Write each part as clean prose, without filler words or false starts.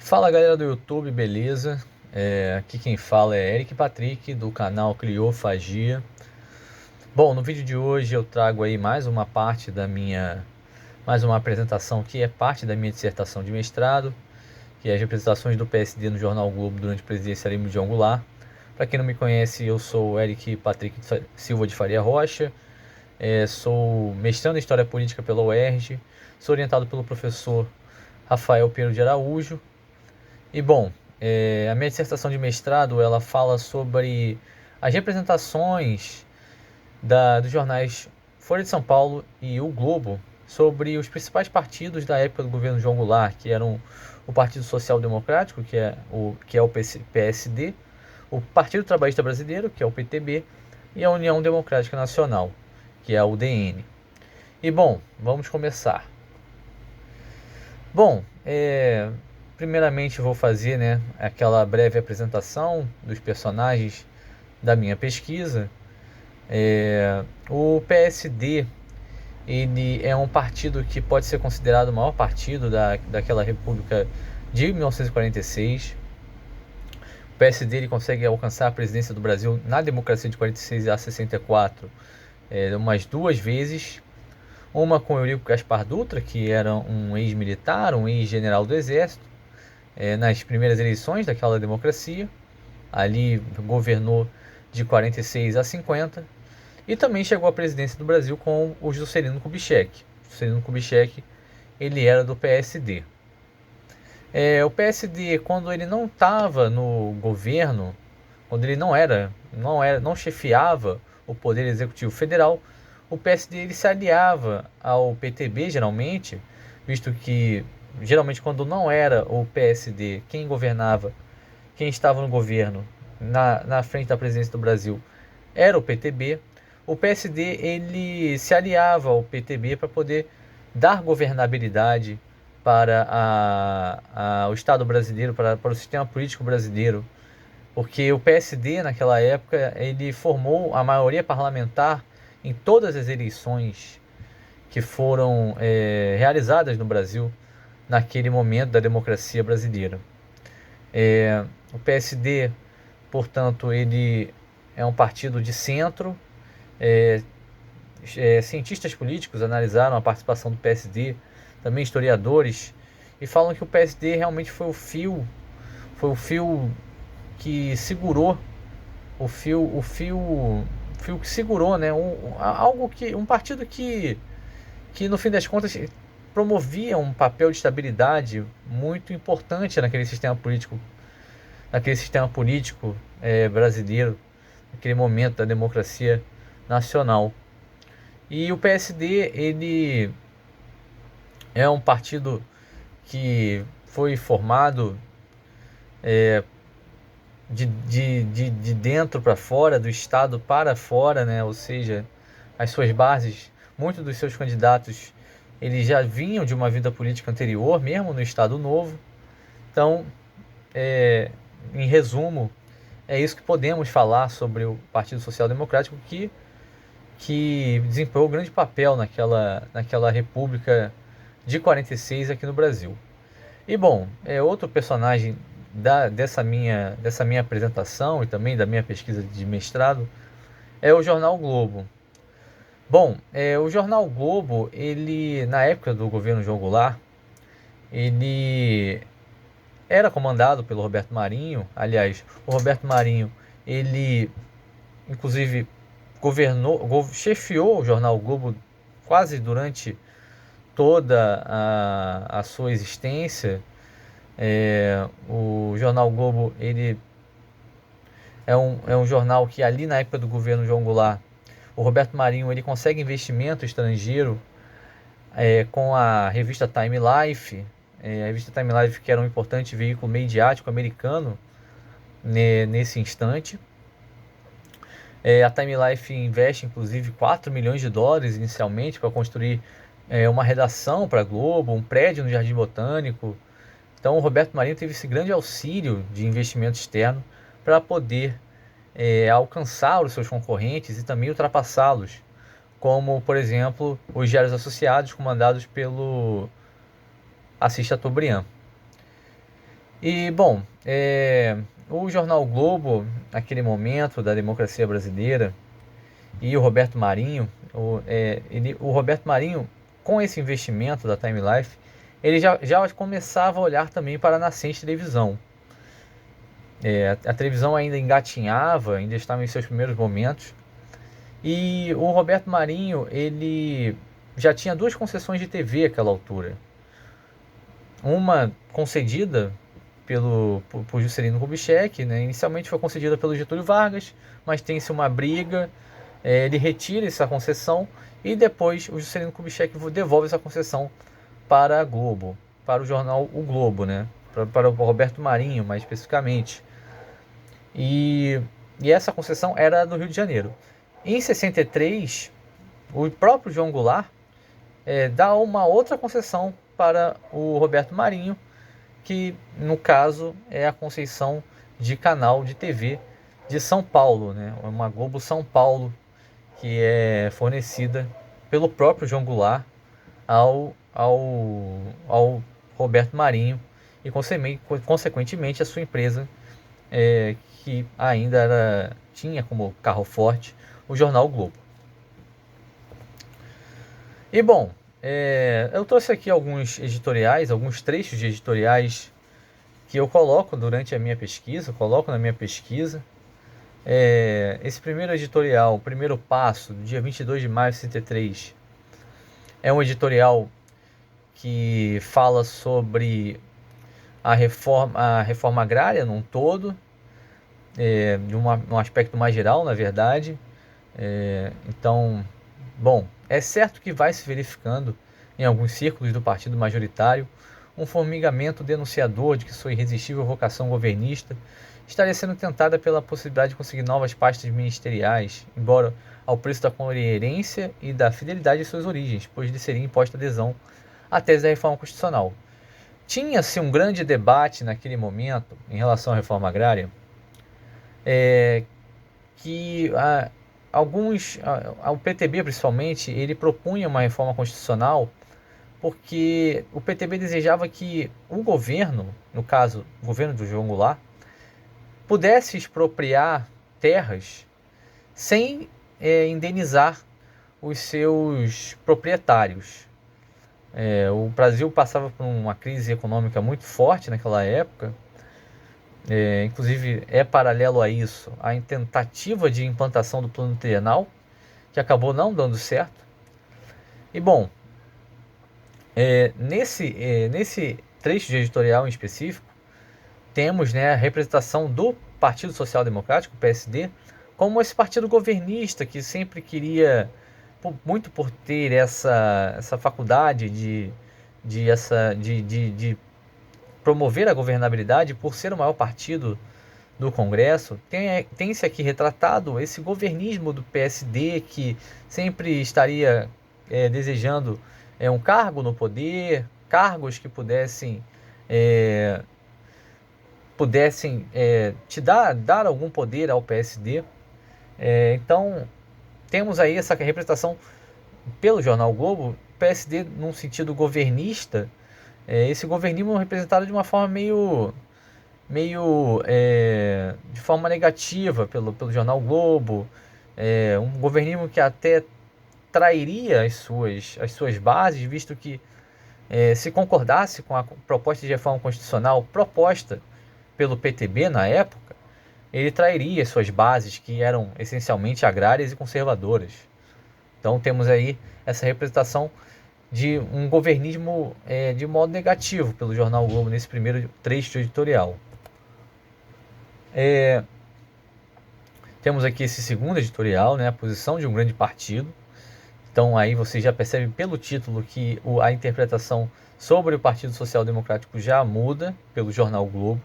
Fala galera do YouTube, beleza? Aqui quem fala é Eric Patrick do canal Criofagia. Bom, no vídeo de hoje eu trago aí mais uma apresentação que é parte da minha dissertação de mestrado, que é as representações do PSD no Jornal Globo durante o presidencialismo de João Goulart. Para quem não me conhece, eu sou Eric Patrick Silva de Faria Rocha, sou mestrando em História Política pela UERJ, sou orientado pelo professor Rafael Pinheiro de Araújo. E bom, a minha dissertação de mestrado ela fala sobre as representações dos jornais Folha de São Paulo e O Globo sobre os principais partidos da época do governo João Goulart, que eram o Partido Social Democrático, que é o PSD, o Partido Trabalhista Brasileiro, que é o PTB, e a União Democrática Nacional, que é a UDN. E bom, vamos começar. Bom, primeiramente vou fazer, aquela breve apresentação dos personagens da minha pesquisa. O PSD ele é um partido que pode ser considerado o maior partido daquela República de 1946. O PSD ele consegue alcançar a presidência do Brasil na democracia de 46 a 64 umas duas vezes. Uma com Eurico Gaspar Dutra, que era um ex-militar, um ex-general do Exército, nas primeiras eleições daquela democracia. Ali governou de 46 a 50. E também chegou à presidência do Brasil com o Juscelino Kubitschek. Juscelino Kubitschek, ele era do PSD. O PSD, quando ele não estava no governo, quando ele não chefiava o Poder Executivo Federal, o PSD ele se aliava ao PTB, geralmente, visto que, geralmente, quando não era o PSD quem governava, quem estava no governo, na frente da presidência do Brasil, era o PTB. O PSD ele se aliava ao PTB para poder dar governabilidade para o Estado brasileiro, para o sistema político brasileiro, porque o PSD naquela época ele formou a maioria parlamentar em todas as eleições que foram realizadas no Brasil naquele momento da democracia brasileira. O PSD, portanto, ele é um partido de centro. Cientistas políticos analisaram a participação do PSD, também historiadores, e falam que o PSD realmente foi o fio que segurou, que segurou, um partido que no fim das contas promovia um papel de estabilidade muito importante naquele sistema político brasileiro, naquele momento da democracia nacional. E o PSD ele é um partido que foi formado de dentro para fora, do Estado para fora, ou seja, as suas bases, muitos dos seus candidatos, eles já vinham de uma vida política anterior, mesmo no Estado Novo. Então, em resumo, é isso que podemos falar sobre o Partido Social Democrático, que desempenhou um grande papel naquela República de 46 aqui no Brasil. E bom, outro personagem dessa minha apresentação e também da minha pesquisa de mestrado é o Jornal Globo. Bom, o Jornal Globo, ele na época do governo João Goulart, ele era comandado pelo Roberto Marinho. Aliás, o Roberto Marinho, ele inclusive chefiou o Jornal Globo quase durante toda a sua existência. O Jornal Globo ele é um jornal que ali na época do governo João Goulart, o Roberto Marinho ele consegue investimento estrangeiro com a revista Time Life. A revista Time Life, que era um importante veículo midiático americano nesse instante. A Time Life investe inclusive 4 milhões de dólares inicialmente para construir uma redação para a Globo, um prédio no Jardim Botânico. Então o Roberto Marinho teve esse grande auxílio de investimento externo para poder alcançar os seus concorrentes e também ultrapassá-los, como por exemplo os Diários Associados, comandados pelo Assis Chateaubriand. E, bom, o jornal o Globo, naquele momento da democracia brasileira, e o Roberto Marinho, o Roberto Marinho, com esse investimento da Time Life, ele já começava a olhar também para a nascente televisão. A televisão ainda engatinhava, ainda estava em seus primeiros momentos, e o Roberto Marinho, ele já tinha duas concessões de TV àquela altura. Uma concedida por Juscelino Kubitschek, né? Inicialmente foi concedida pelo Getúlio Vargas, mas tem-se uma briga, ele retira essa concessão e depois o Juscelino Kubitschek devolve essa concessão para a Globo, para o jornal O Globo, né? Para o Roberto Marinho, mais especificamente. E essa concessão era do Rio de Janeiro. Em 63, o próprio João Goulart dá uma outra concessão para o Roberto Marinho, que no caso é a concessão de canal de TV de São Paulo, né? Uma Globo São Paulo, que é fornecida pelo próprio João Goulart ao Roberto Marinho e consequentemente a sua empresa, que ainda tinha como carro forte o jornal o Globo. E bom, eu trouxe aqui alguns editoriais, alguns trechos de editoriais que eu coloco durante a minha pesquisa, coloco na minha pesquisa. Esse primeiro editorial, o primeiro passo, do dia 22 de maio de 63, é um editorial que fala sobre a reforma agrária num todo, de um aspecto mais geral, na verdade. Então, bom, é certo que vai se verificando em alguns círculos do partido majoritário um formigamento denunciador de que sua irresistível vocação governista estaria sendo tentada pela possibilidade de conseguir novas pastas ministeriais, embora ao preço da coerência e da fidelidade de suas origens, pois lhe seria imposta adesão à tese da reforma constitucional. Tinha-se um grande debate naquele momento em relação à reforma agrária, que o PTB principalmente, ele propunha uma reforma constitucional porque o PTB desejava que o governo, no caso, o governo do João Goulart, pudesse expropriar terras sem indenizar os seus proprietários. O Brasil passava por uma crise econômica muito forte naquela época, inclusive é paralelo a isso a tentativa de implantação do plano trienal, que acabou não dando certo. E bom, nesse trecho de editorial em específico, temos, né, a representação do Partido Social Democrático, PSD, como esse partido governista que sempre queria, muito por ter essa faculdade de promover a governabilidade, por ser o maior partido do Congresso, tem-se aqui retratado esse governismo do PSD que sempre estaria desejando um cargo no poder, cargos que pudessem te dar algum poder ao PSD. Então, temos aí essa representação pelo jornal Globo, PSD num sentido governista, esse governismo representado de uma forma meio de forma negativa pelo jornal Globo, um governismo que até trairia as suas bases, visto que se concordasse com a proposta de reforma constitucional proposta pelo PTB na época, ele trairia as suas bases, que eram essencialmente agrárias e conservadoras. Então temos aí essa representação de um governismo de modo negativo pelo jornal Globo nesse primeiro trecho editorial. Temos aqui esse segundo editorial, né, a posição de um grande partido. Então aí você já percebe pelo título que a interpretação sobre o Partido Social Democrático já muda pelo jornal Globo.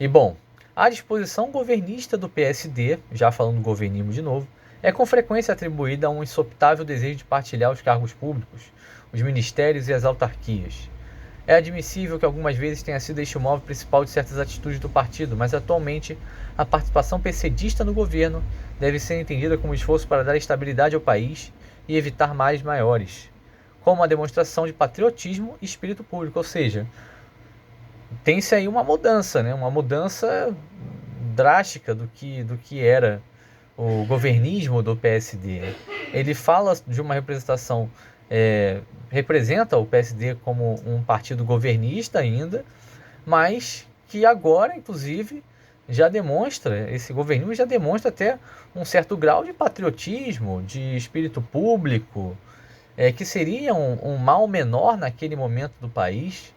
E bom, a disposição governista do PSD, já falando do governismo de novo, é com frequência atribuída a um insoptável desejo de partilhar os cargos públicos, os ministérios e as autarquias. É admissível que algumas vezes tenha sido este o motivo principal de certas atitudes do partido, mas atualmente a participação PCdista no governo deve ser entendida como esforço para dar estabilidade ao país e evitar males maiores, como uma demonstração de patriotismo e espírito público, ou seja, tem-se aí uma mudança, né? Uma mudança drástica do que era o governismo do PSD. Ele fala de uma representação, representa o PSD como um partido governista ainda, mas que agora, inclusive, já demonstra, esse governismo já demonstra até um certo grau de patriotismo, de espírito público, que seria um mal menor naquele momento do país.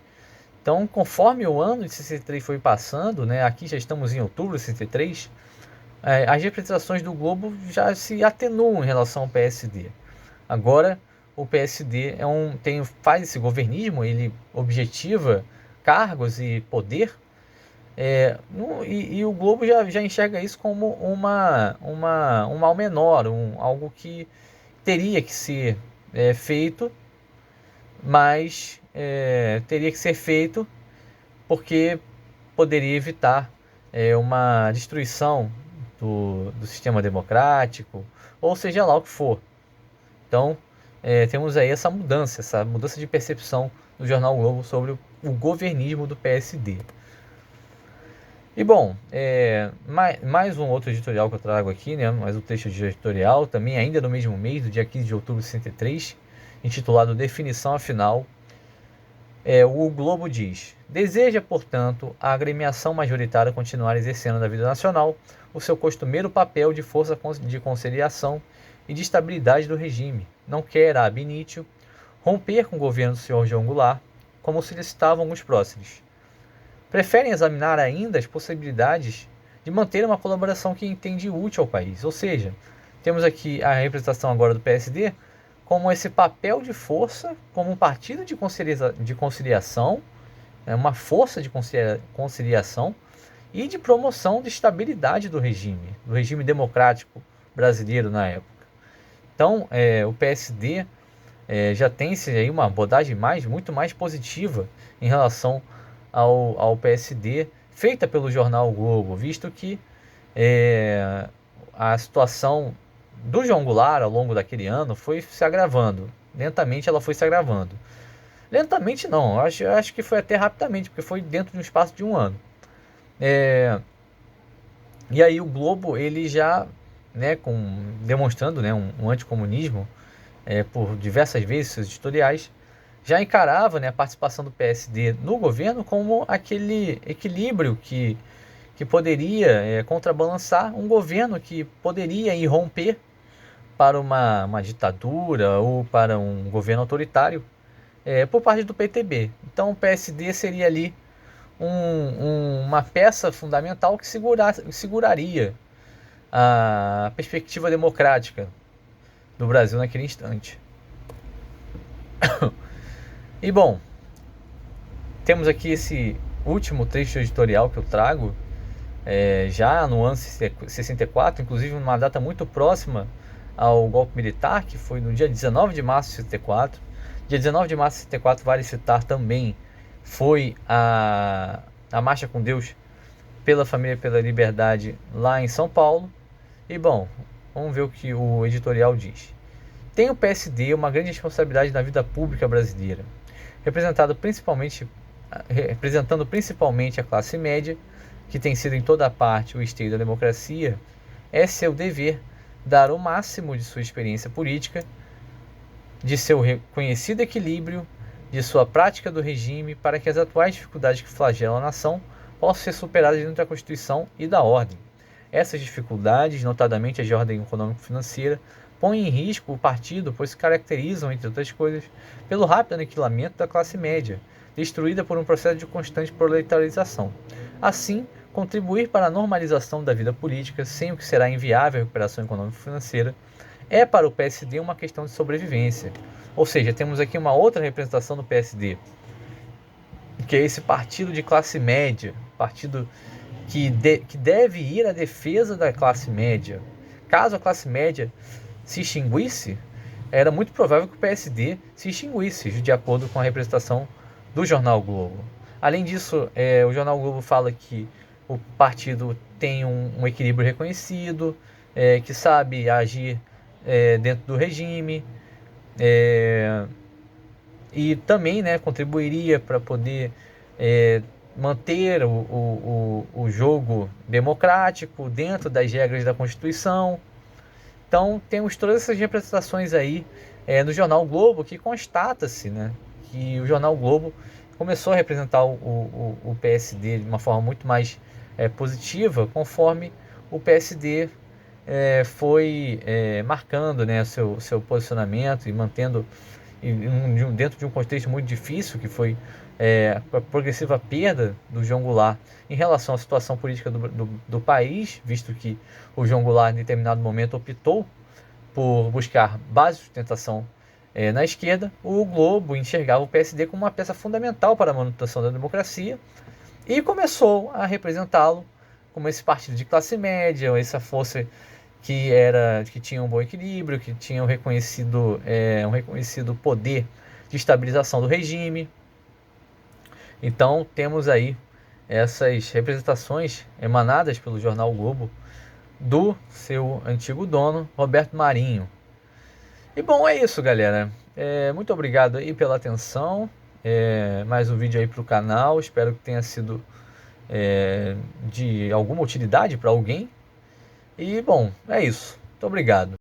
Então, conforme o ano de 63 foi passando, né, aqui já estamos em outubro de 63, as representações do Globo já se atenuam em relação ao PSD. Agora, o PSD faz esse governismo, ele objetiva cargos e poder, e o Globo já enxerga isso como um mal menor, algo que teria que ser feito, mas teria que ser feito porque poderia evitar uma destruição do sistema democrático, ou seja lá o que for. Então, temos aí essa mudança de percepção do jornal Globo sobre o governismo do PSD. E bom, mais um outro editorial que eu trago aqui, né? Mais um texto de editorial, também ainda no mesmo mês, do dia 15 de outubro de 63, intitulado Definição Afinal. O Globo diz: deseja, portanto, a agremiação majoritária continuar exercendo na vida nacional o seu costumeiro papel de força de conciliação e de estabilidade do regime. Não quer, ab initio, romper com o governo do senhor João Goulart, como solicitavam alguns próceres. Preferem examinar ainda as possibilidades de manter uma colaboração que entende útil ao país. Ou seja, temos aqui a representação agora do PSD como esse papel de força, como um partido de conciliação, uma força de conciliação e de promoção de estabilidade do regime democrático brasileiro na época. Então, o PSD já tem-se aí uma abordagem muito mais positiva em relação ao PSD, feita pelo jornal Globo, visto que a situação do João Goulart ao longo daquele ano foi se agravando. Lentamente ela foi se agravando. Lentamente não, acho que foi até rapidamente, porque foi dentro de um espaço de um ano. E aí o Globo, ele já, né, demonstrando, né, um anticomunismo por diversas vezes, seus editoriais, já encarava, né, a participação do PSD no governo como aquele equilíbrio que poderia contrabalançar um governo que poderia irromper para uma ditadura ou para um governo autoritário por parte do PTB. Então o PSD seria ali uma peça fundamental que seguraria a perspectiva democrática do Brasil naquele instante. E bom, temos aqui esse último trecho editorial que eu trago, já no ano 64, inclusive numa data muito próxima ao golpe militar, que foi no dia 19 de março de 64. Dia 19 de março de 64, vale citar também, foi a Marcha com Deus pela Família pela Liberdade lá em São Paulo. E bom, vamos ver o que o editorial diz. Tem o PSD uma grande responsabilidade na vida pública brasileira, representando principalmente a classe média, que tem sido em toda parte o esteio da democracia. É seu dever dar o máximo de sua experiência política, de seu reconhecido equilíbrio, de sua prática do regime, para que as atuais dificuldades que flagelam a nação possam ser superadas dentro da Constituição e da ordem. Essas dificuldades, notadamente as de ordem econômico-financeira, põem em risco o partido, pois se caracterizam, entre outras coisas, pelo rápido aniquilamento da classe média, destruída por um processo de constante proletarização. Assim, contribuir para a normalização da vida política, sem o que será inviável a recuperação econômico-financeira, é para o PSD uma questão de sobrevivência. Ou seja, temos aqui uma outra representação do PSD, que é esse partido de classe média, partido que deve ir à defesa da classe média. Caso a classe média se extinguisse, era muito provável que o PSD se extinguisse, de acordo com a representação do jornal Globo. Além disso, o jornal Globo fala que o partido tem um equilíbrio reconhecido, que sabe agir dentro do regime, e também, né, contribuiria para poder manter o jogo democrático dentro das regras da Constituição. Então temos todas essas representações aí no Jornal o Globo, que constata-se, né, que o Jornal o Globo começou a representar o PSD de uma forma muito mais positiva, conforme o PSD foi marcando, né, seu posicionamento e mantendo dentro de um contexto muito difícil, que foi a progressiva perda do João Goulart em relação à situação política do país, visto que o João Goulart, em determinado momento, optou por buscar base de sustentação na esquerda. O Globo enxergava o PSD como uma peça fundamental para a manutenção da democracia e começou a representá-lo como esse partido de classe média, essa força que tinha um bom equilíbrio, que tinha um reconhecido poder de estabilização do regime. Então temos aí essas representações emanadas pelo jornal o Globo do seu antigo dono, Roberto Marinho. E bom, é isso, galera. Muito obrigado aí pela atenção. Mais um vídeo aí para o canal. Espero que tenha sido de alguma utilidade para alguém. E bom, é isso. Muito obrigado.